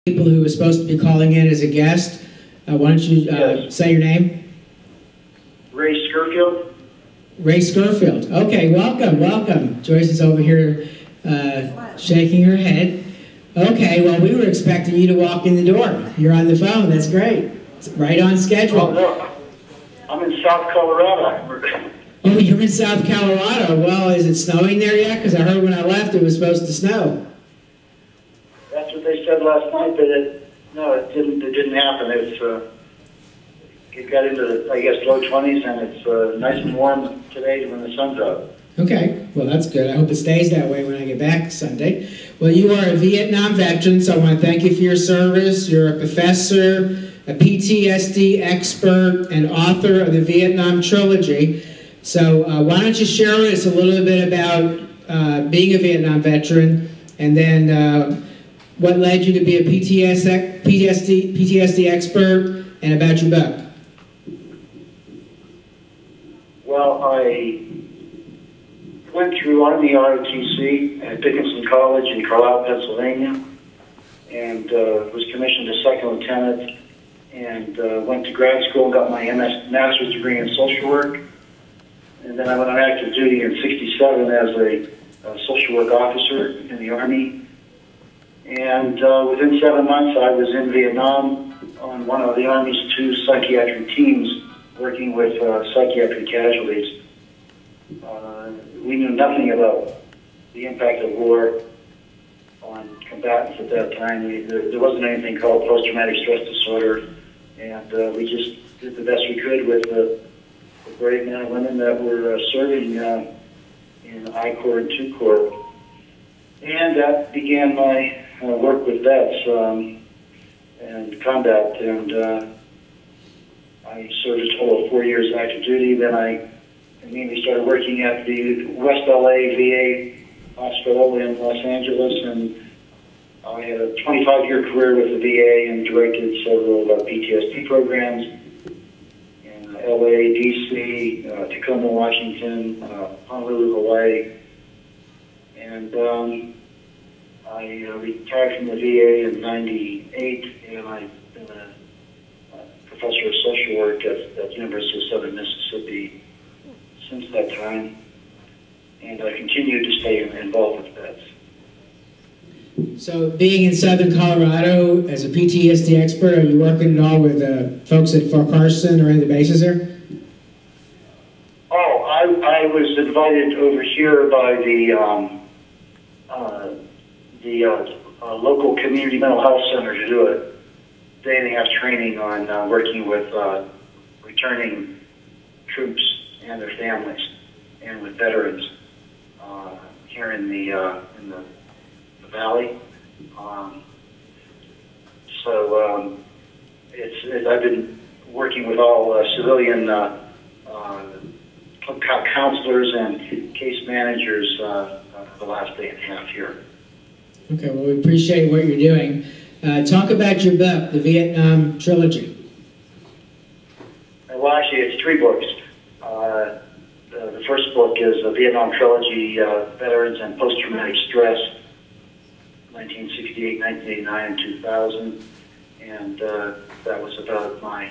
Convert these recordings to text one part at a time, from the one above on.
People who are supposed to be calling in as a guest. Why don't you say your name? Ray Scurfield. Ray Scurfield. Okay, welcome, welcome. Joyce is over here shaking her head. Okay, well, we were expecting you to walk in the door. You're on the phone. That's great. It's right on schedule. Oh, no. I'm in South Colorado. Oh, you're in South Colorado. Well, is it snowing there yet? Because I heard when I left it was supposed to snow. That's what they said last night, but it didn't happen. It got into, I guess, low 20s, and it's nice and warm today when the sun's out. Okay, well, that's good. I hope it stays that way when I get back Sunday. Well, you are a Vietnam veteran, so I want to thank you for your service. You're a professor, a PTSD expert, and author of the Vietnam Trilogy. So why don't you share with us a little bit about being a Vietnam veteran, and then what led you to be a PTSD expert, and about your book? Well, I went through Army ROTC at Dickinson College in Carlisle, Pennsylvania, and was commissioned as second lieutenant, and went to grad school and got my master's degree in social work. And then I went on active duty in '67 as a social work officer in the Army. And within 7 months, I was in Vietnam on one of the Army's 2 psychiatric teams working with psychiatric casualties. We knew nothing about the impact of war on combatants at that time. There wasn't anything called post-traumatic stress disorder, and we just did the best we could with the brave men and women that were serving in I Corps and 2 Corps. And that began my work with vets and combat, and I served a total of 4 years active duty. Then I immediately started working at the West LA VA hospital in Los Angeles, and I had a 25-year career with the VA and directed several PTSD programs in LA, DC, Tacoma, Washington, Honolulu, Hawaii, and I retired from the VA in '98, and I've been a professor of social work at the University of Southern Mississippi since that time, and I continue to stay involved with vets. So, being in Southern Colorado as a PTSD expert, are you working at all with folks at Fort Carson or any of the bases there? Oh, I was invited over here by the local community mental health center to do a day-and-a-half training on working with returning troops and their families, and with veterans here in the valley. I've been working with all civilian counselors and case managers for the last day and a half here. Okay, well, we appreciate what you're doing. Talk about your book, the Vietnam Trilogy. Well, actually, it's 3 books. The first book is the Vietnam Trilogy, Veterans and Post-Traumatic Stress, 1968, 1989, and 2000. And that was about my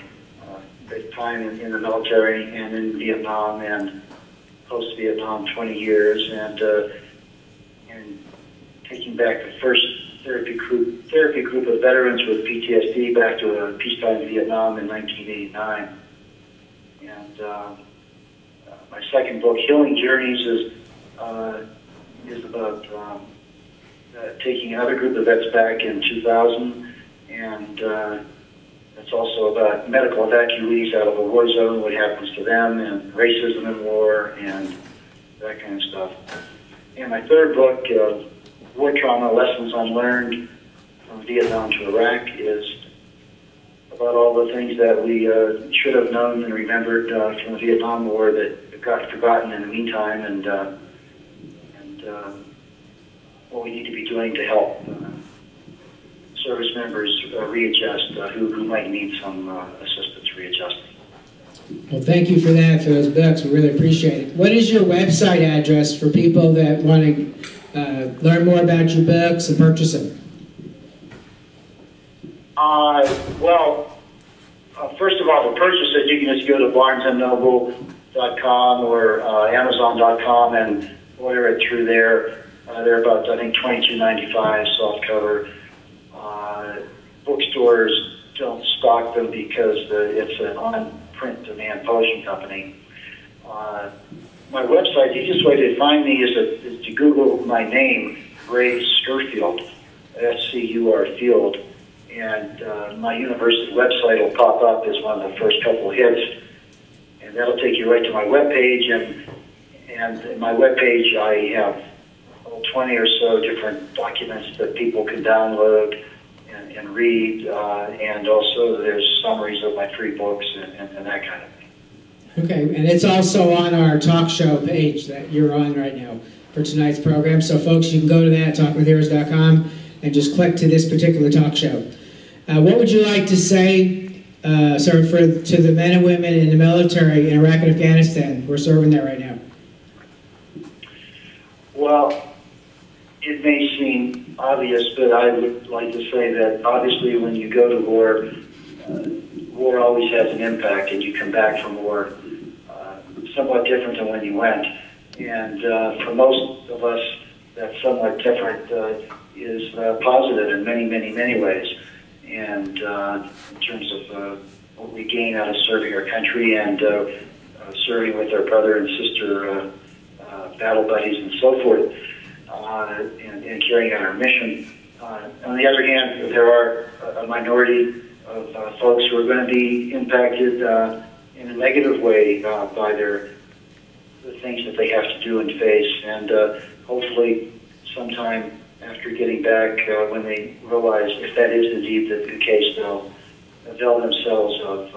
time in the military and in Vietnam and post-Vietnam, 20 years, and taking back the first therapy group of veterans with PTSD back to peacetime Vietnam in 1989. And my second book, Healing Journeys, is about taking another group of vets back in 2000, and it's also about medical evacuees out of a war zone, what happens to them, and racism in war, and that kind of stuff. And my third book, War Trauma, Lessons Unlearned from Vietnam to Iraq, is about all the things that we should have known and remembered from the Vietnam War that got forgotten in the meantime, and what we need to be doing to help service members readjust who might need some assistance readjusting. Well, thank you for that, for those books. We really appreciate it. What is your website address for people that want to learn more about your books and purchase them? First of all, to purchase it, you can just go to barnesandnoble.com or amazon.com and order it through there. They're about, I think, $22.95 soft cover. Bookstores don't stock them because it's an on-print demand publishing company. My website, the easiest way to find me is to Google my name, Ray Scurfield, S-C-U-R Field, and my university website will pop up as one of the first couple hits, and that'll take you right to my webpage. And in my webpage, I have 20 or so different documents that people can download and read, and also there's summaries of my free books and that kind of thing. Okay, and it's also on our talk show page that you're on right now for tonight's program. So folks, you can go to that, talkwithheroes.com, and just click to this particular talk show. What would you like to say, sir, to the men and women in the military in Iraq and Afghanistan who are serving there right now? Well, it may seem obvious, but I would like to say that obviously when you go to war, war always has an impact, and you come back from war somewhat different than when you went. And for most of us, that somewhat different is positive in many, many, many ways. And in terms of what we gain out of serving our country and serving with our brother and sister battle buddies and so forth, and carrying out our mission. On the other hand, there are a minority of folks who are going to be impacted in a negative way by the things that they have to do and face. And hopefully sometime after getting back, when they realize if that is indeed the case, they'll avail themselves of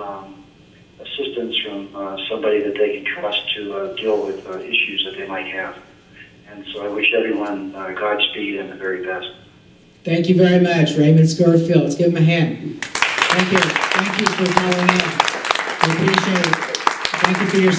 assistance from somebody that they can trust to deal with issues that they might have. And so I wish everyone Godspeed and the very best. Thank you very much, Raymond Scurfield. Let's give him a hand. Thank you. Thank you for calling in. We appreciate it. Thank you for your